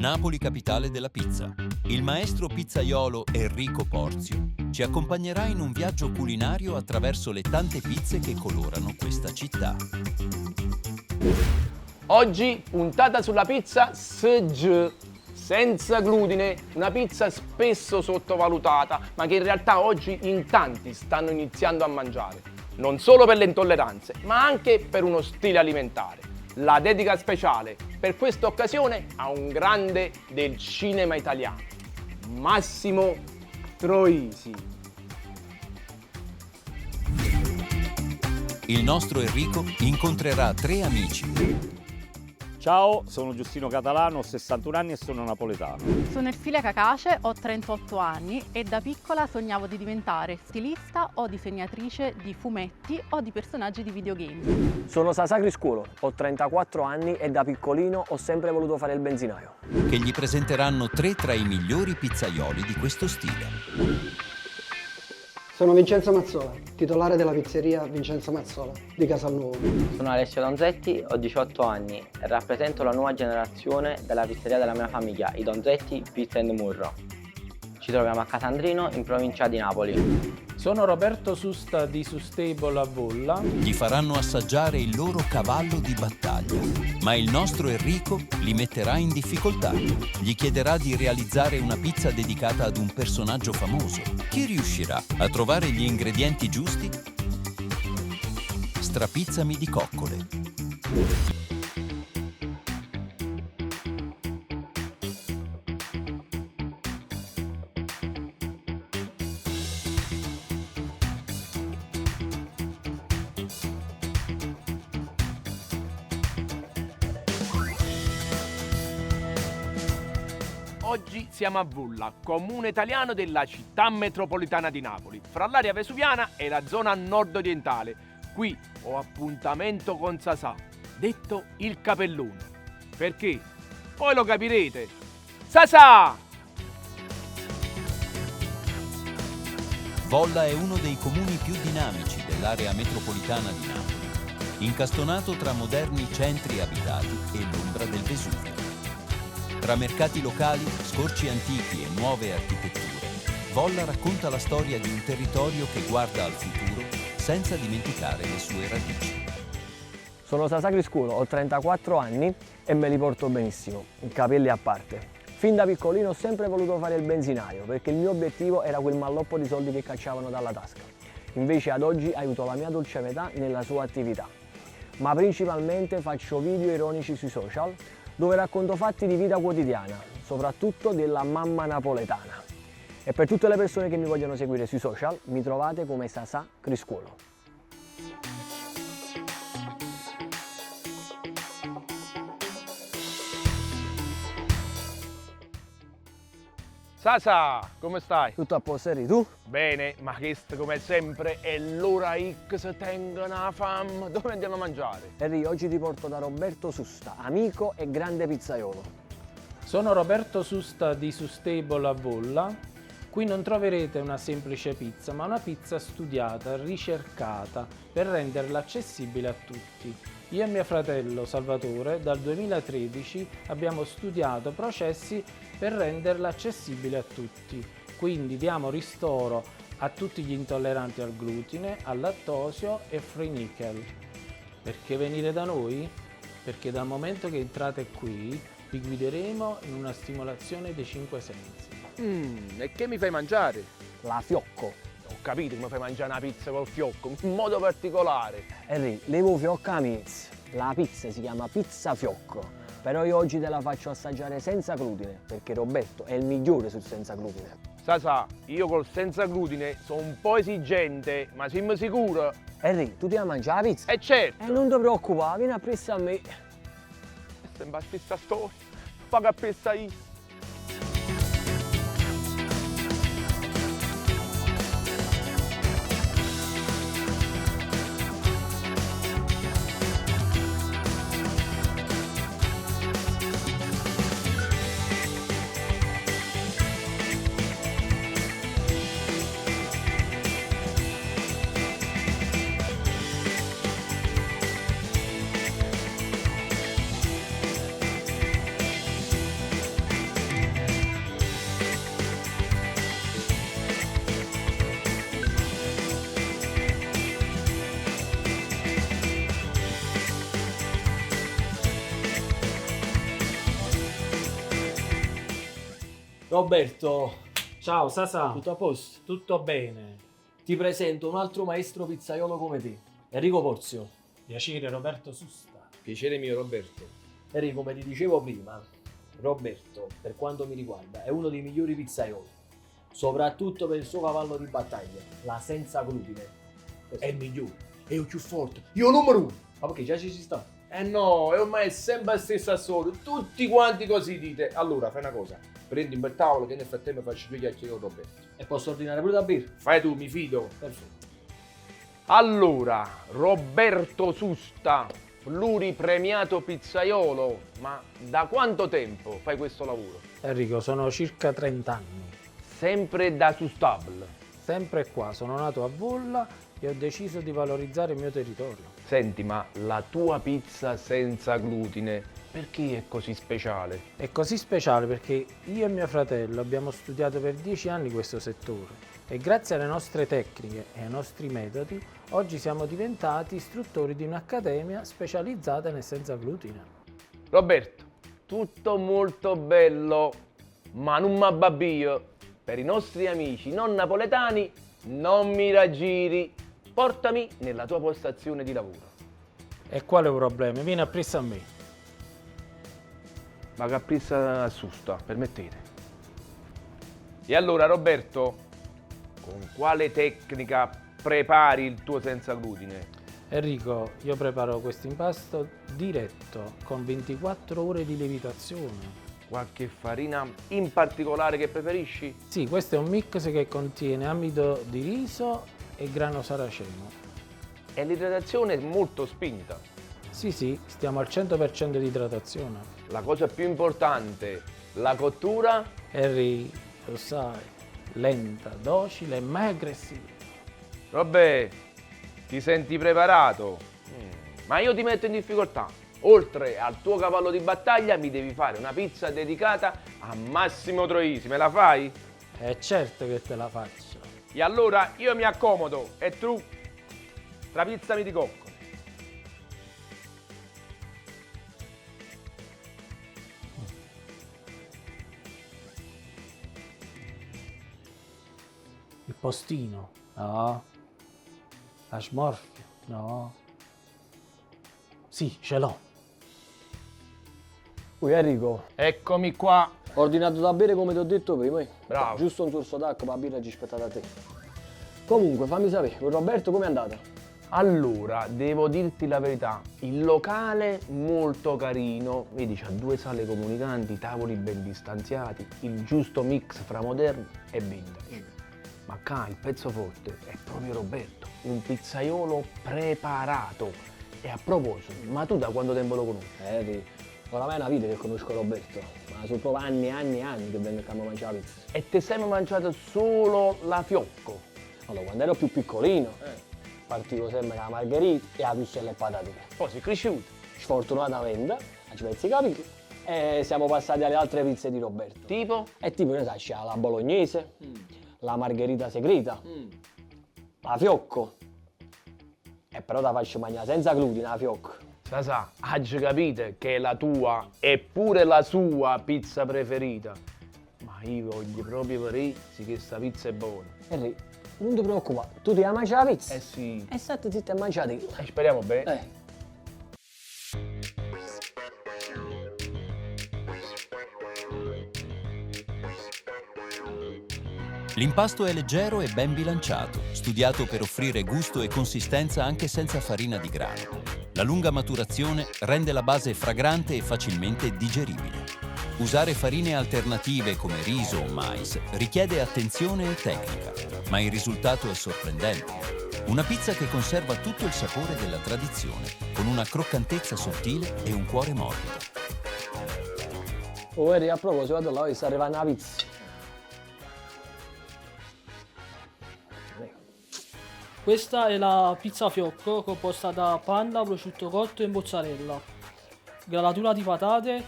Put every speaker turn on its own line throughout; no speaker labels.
Napoli capitale della pizza. Il maestro pizzaiolo Enrico Porzio ci accompagnerà in un viaggio culinario attraverso le tante pizze che colorano questa città.
Oggi puntata sulla pizza SG, senza glutine, una pizza spesso sottovalutata, ma che in realtà oggi in tanti stanno iniziando a mangiare. Non solo per le intolleranze, ma anche per uno stile alimentare. La dedica speciale per questa occasione a un grande del cinema italiano, Massimo Troisi.
Il nostro Enrico incontrerà 3 amici.
Ciao, sono Giustino Catalano, ho 61 anni e sono napoletano.
Sono Erfilia Cacace, ho 38 anni e da piccola sognavo di diventare stilista o disegnatrice di fumetti o di personaggi di videogame.
Sono Sasà Criscuolo, ho 34 anni e da piccolino ho sempre voluto fare il benzinaio.
Che gli presenteranno 3 tra i migliori pizzaioli di questo stile.
Sono Vincenzo Mazzola, titolare della pizzeria Vincenzo Mazzola di Casalnuovo.
Sono Alessio Donzetti, ho 18 anni e rappresento la nuova generazione della pizzeria della mia famiglia, i Donzetti Pizza and Murro. Ci troviamo a Casandrino, in provincia di Napoli.
Sono Roberto Susta di Sustable a Volla.
Gli faranno assaggiare il loro cavallo di battaglia, ma il nostro Enrico li metterà in difficoltà. Gli chiederà di realizzare una pizza dedicata ad un personaggio famoso. Chi riuscirà a trovare gli ingredienti giusti? Strapizzami di coccole.
Oggi siamo a Volla, comune italiano della città metropolitana di Napoli, fra l'area vesuviana e la zona nord-orientale. Qui ho appuntamento con Sasà, detto il capellone. Perché? Poi lo capirete. Sasà!
Volla è uno dei comuni più dinamici dell'area metropolitana di Napoli, incastonato tra moderni centri abitati e l'ombra del Vesuvio. Tra mercati locali, scorci antichi e nuove architetture, Volla racconta la storia di un territorio che guarda al futuro senza dimenticare le sue radici.
Sono Sasà Criscuolo, ho 34 anni e me li porto benissimo, capelli a parte. Fin da piccolino ho sempre voluto fare il benzinaio perché il mio obiettivo era quel malloppo di soldi che cacciavano dalla tasca. Invece ad oggi aiuto la mia dolce metà nella sua attività. Ma principalmente faccio video ironici sui social dove racconto fatti di vita quotidiana, soprattutto della mamma napoletana. E per tutte le persone che mi vogliono seguire sui social, mi trovate come Sasà Criscuolo.
Sasà, come stai?
Tutto a posto, Eri, tu?
Bene, ma questo come sempre è l'ora X, tengono la fam. Dove andiamo a mangiare?
Eri, oggi ti porto da Roberto Susta, amico e grande pizzaiolo.
Sono Roberto Susta di Sustable a Volla. Qui non troverete una semplice pizza, ma una pizza studiata, ricercata, per renderla accessibile a tutti. Io e mio fratello Salvatore dal 2013 abbiamo studiato processi per renderla accessibile a tutti. Quindi diamo ristoro a tutti gli intolleranti al glutine, al lattosio e free nickel. Perché venire da noi? Perché dal momento che entrate qui vi guideremo in una stimolazione dei 5 sensi.
E che mi fai mangiare?
La fiocco.
Ho capito come fai mangiare una pizza col fiocco, in modo particolare.
Eri, levo fiocca amiz. La pizza si chiama pizza fiocco. Però io oggi te la faccio assaggiare senza glutine, perché Roberto è il migliore sul senza glutine.
Sasà, io col senza glutine sono un po' esigente, ma siamo sicuro?
Henry, tu ti la mangi la pizza?
Certo!
Non ti preoccupare, vieni a pressa a me.
Sembra la stessa storia, paga a pressa io.
Roberto,
Ciao Sasà,
tutto a posto?
tutto bene?
Ti presento un altro maestro pizzaiolo come te, Enrico Porzio.
Piacere Roberto Susta.
Piacere mio, Roberto.
Enrico, come ti dicevo prima, Roberto, per quanto mi riguarda, è uno dei migliori pizzaioli, soprattutto per il suo cavallo di battaglia, la senza glutine.
È il migliore, è il più forte, io numero uno.
Ma perché già ci si sta?
Eh no, e ormai è sempre la stessa storia, tutti quanti così dite. Allora, fai una cosa, prendi un bel tavolo che nel frattempo faccio due chiacchiere con Roberto.
E posso ordinare pure da birra?
Fai tu, mi fido.
Perfetto.
Allora, Roberto Susta, pluripremiato pizzaiolo, ma da quanto tempo fai questo lavoro?
Enrico, sono circa 30 anni.
Sempre da Sustabile.
Sempre qua, sono nato a Volla e ho deciso di valorizzare il mio territorio.
Senti, ma la tua pizza senza glutine, perché è così speciale?
È così speciale perché io e mio fratello abbiamo studiato per 10 anni questo settore e grazie alle nostre tecniche e ai nostri metodi oggi siamo diventati istruttori di un'accademia specializzata nel senza glutine.
Roberto, tutto molto bello, ma non m'abbabbio. Per i nostri amici non napoletani, non mi raggiri. Portami nella tua postazione di lavoro.
E quale problema? Vieni appresso a me.
Ma capriccia assusta, permettete. E allora Roberto, con quale tecnica prepari il tuo senza glutine?
Enrico, io preparo questo impasto diretto con 24 ore di lievitazione.
Qualche farina in particolare che preferisci?
Sì, questo è un mix che contiene amido di riso e grano saraceno.
E l'idratazione è molto spinta.
Sì, stiamo al 100% di idratazione.
La cosa più importante, la cottura.
Henry, lo sai, lenta, docile e mai aggressiva.
Vabbè, ti senti preparato? Ma io ti metto in difficoltà. Oltre al tuo cavallo di battaglia mi devi fare una pizza dedicata a Massimo Troisi, me la fai?
È certo che te la faccio.
E allora io mi accomodo e tu trapizzami di cocco.
Il postino? No. La smorfia? No. Sì, ce l'ho.
Ui Enrico,
Eccomi qua.
ho ordinato da bere come ti ho detto prima.
Bravo.
Giusto un sorso d'acqua, ma la birra ci aspetta da te. Comunque, fammi sapere, con Roberto com'è andata?
Allora, devo dirti la verità, il locale molto carino, vedi c'ha 2 sale comunicanti, tavoli ben distanziati, il giusto mix fra moderno e vintage. Ma qua il pezzo forte è proprio Roberto, un pizzaiolo preparato. E a proposito, ma tu da quanto tempo lo conosci?
Oramai è una vita che conosco Roberto, ma sono proprio anni e anni e anni che vengo a mangiare la pizza.
E ti sei mangiato solo la fiocco?
Allora, quando ero più piccolino, partivo sempre con la margherita e la pizza e patatine.
Poi sei cresciuto.
Sfortunatamente, a ci pezzi capiti, e siamo passati alle altre pizze di Roberto.
Tipo?
E tipo, ne sai, c'è la bolognese, la margherita segreta, la fiocco. E però la faccio mangiare senza glutine, la fiocco.
Sasà, oggi capite che è la tua e pure la sua pizza preferita. Ma io voglio proprio vedere che sta pizza è buona.
Henry, non ti preoccupare, tu ti mangi la pizza?
Eh sì.
E state zitti a mangiare.
E speriamo bene.
L'impasto è leggero e ben bilanciato, studiato per offrire gusto e consistenza anche senza farina di grano. La lunga maturazione rende la base fragrante e facilmente digeribile. Usare farine alternative come riso o mais richiede attenzione e tecnica, ma il risultato è sorprendente. Una pizza che conserva tutto il sapore della tradizione, con una croccantezza sottile e un cuore morbido.
Oh Henry, a proposito, vado là, sta arrivando la pizza.
Questa è la pizza fiocco composta da panna, prosciutto cotto e mozzarella, granatura di patate,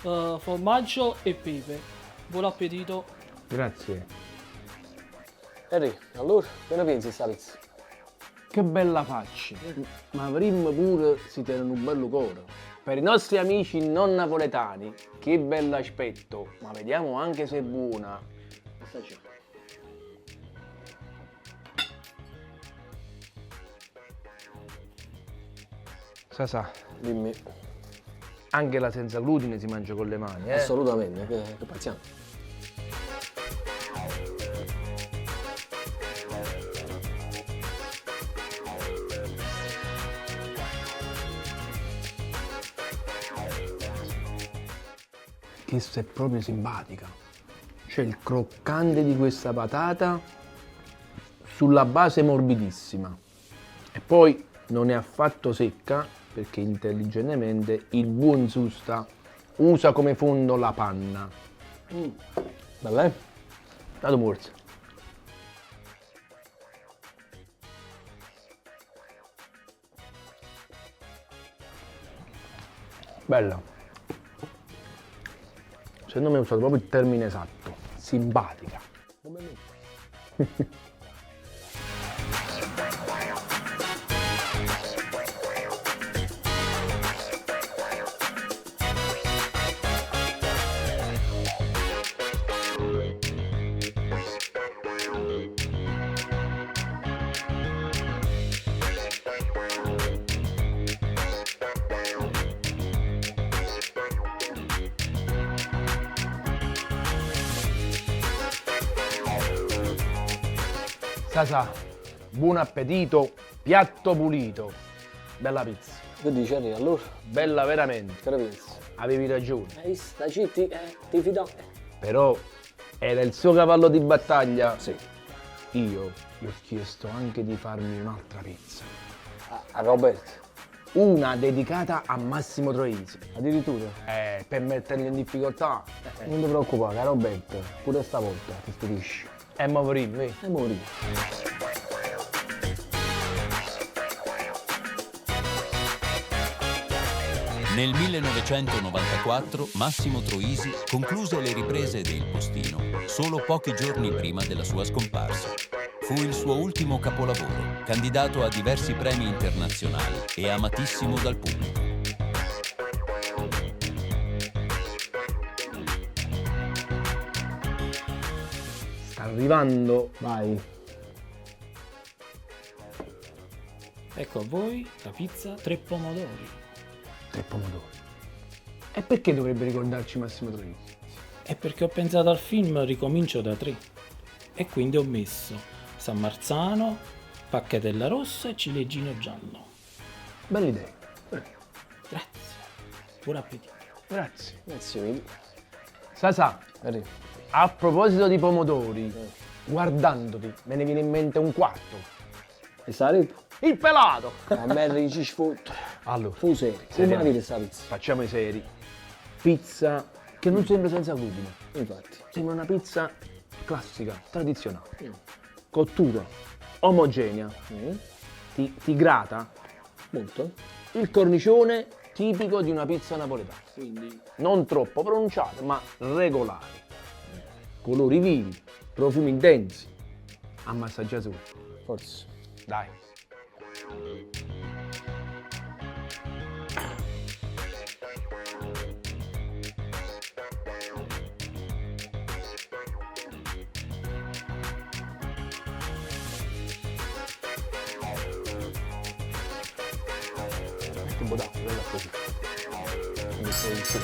formaggio e pepe. Buon appetito!
Grazie.
Henry, allora, che ne pensi di sta pizza?
Che bella faccia. Ma avremmo pure si tiene un bello cuore. Per i nostri amici non napoletani, che bell'aspetto. Ma vediamo anche se è buona. Sasà,
Dimmi.
anche la senza glutine si mangia con le mani,
Assolutamente, che paziamo.
Questa è proprio simpatica. C'è il croccante di questa patata sulla base morbidissima. E poi non è affatto secca perché intelligentemente il buon Susta usa come fondo la panna.
Bella, eh?
Dato morso. Bella. Secondo me ho usato proprio il termine esatto. Simpatica. Sasà, buon appetito, piatto pulito. Bella pizza.
Che dici Henry, allora?
Bella veramente.
Che ne pensi?
Avevi ragione.
Sta citti, ti fidò.
Però era il suo cavallo di battaglia.
Sì.
Io gli ho chiesto anche di farmi un'altra pizza.
A Roberto.
Una dedicata a Massimo Troisi.
Addirittura?
Per metterli in difficoltà.
Non ti preoccupare, Roberto. Pure stavolta ti stupisci.
E mo vorrei.
E morì.
Nel 1994 Massimo Troisi concluse le riprese de Il Postino solo pochi giorni prima della sua scomparsa. Fu il suo ultimo capolavoro, candidato a diversi premi internazionali e amatissimo dal pubblico.
Sta arrivando.
Vai.
Ecco a voi la pizza 3 pomodori.
3 pomodori. E perché dovrebbe ricordarci Massimo Troisi?
È perché ho pensato al film Ricomincio da 3 e quindi ho messo San Marzano, pacchetella rossa e ciliegino giallo.
Bella idea.
Grazie. Buon appetito.
Grazie.
Grazie mille.
Sasà,
Henry.
a proposito di pomodori, guardandoti me ne viene in mente un quarto.
E sarebbe?
Il pelato!
A me Henry ci sfotto.
Allora,
Fu serio. Come
Seriamente.
la vedi sta pizza?
facciamo i seri. Pizza che non sembra senza glutine.
Infatti.
Sembra una pizza classica, tradizionale. Cottura omogenea. Ti grata
Molto.
il cornicione tipico di una pizza napoletana.
Quindi.
Non troppo pronunciato, ma regolare. Colori vivi, profumi intensi. Ammassaggiatura.
Forse.
Dai. Metti un po' d'acqua, bella così.
Mi sei sì.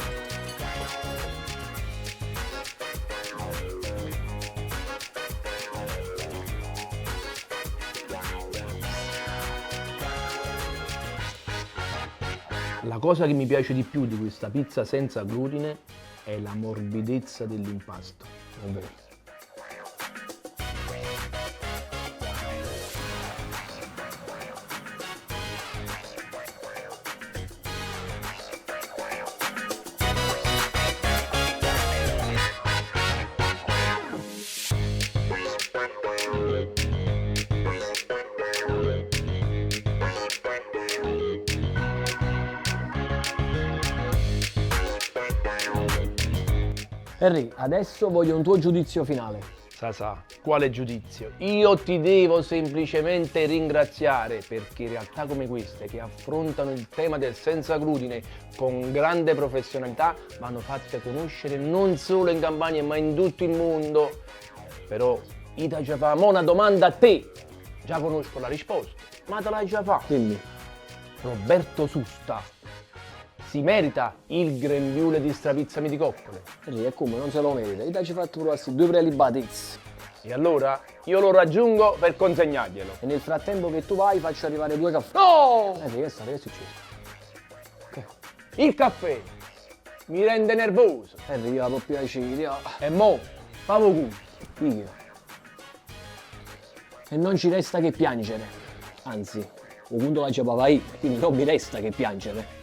La cosa che mi piace di più di questa pizza senza glutine è la morbidezza dell'impasto.
È vero. Henry, adesso voglio un tuo giudizio finale.
Sasà, quale giudizio? Io ti devo semplicemente ringraziare perché realtà come queste che affrontano il tema del senza glutine con grande professionalità vanno fatte conoscere non solo in Campania ma in tutto il mondo. Però io ti già fa una domanda a te, già conosco la risposta, ma te l'hai già fatta.
Dimmi.
Roberto Susta si merita il grembiule di strapizzami di coccole?
E come non se lo merita? Io ci ho fatto provare 2 prelibatezze.
E allora io lo raggiungo per consegnarglielo.
E nel frattempo che tu vai faccio arrivare 2 caffè.
No!
Che è successo?
Il caffè mi rende nervoso.
Io la piacere.
E mo, famo gusto.
Io. E non ci resta che piangere. Anzi, un punto la c'è papà io, quindi non mi resta che piangere.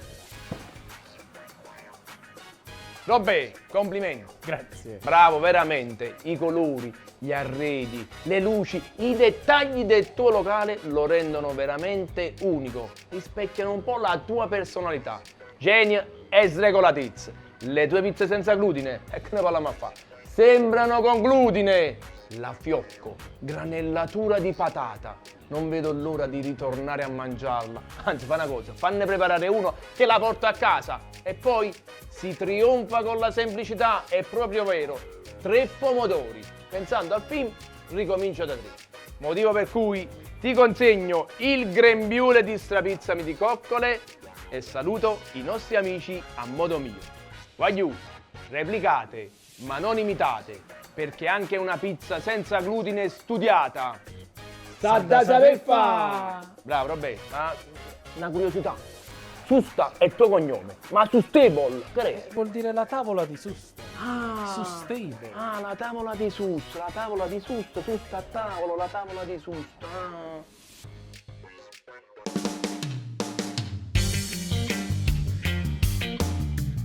Robè, complimenti.
Grazie.
Bravo, veramente. I colori, gli arredi, le luci, i dettagli del tuo locale lo rendono veramente unico. Rispecchiano un po' la tua personalità. Genia e sregolatezza. Le tue pizze senza glutine, e che ne parliamo a fare? Sembrano con glutine. La fiocco, granellatura di patata. Non vedo l'ora di ritornare a mangiarla. Anzi, fa una cosa, fanne preparare uno che la porto a casa. E poi si trionfa con la semplicità, è proprio vero. 3 pomodori. Pensando al film, ricomincio da 3. Motivo per cui ti consegno il grembiule di strapizzami di coccole e saluto i nostri amici a modo mio. Voglio, replicate, ma non imitate, perché anche una pizza senza glutine studiata
Sa da saper fa!
Bravo, Roberto, ma una curiosità. Susta è il tuo cognome, ma Sustable, che è?
Vuol dire la tavola di Susta. Sustable.
Ah, la tavola di Susta, Susta a tavolo, la tavola di Susta.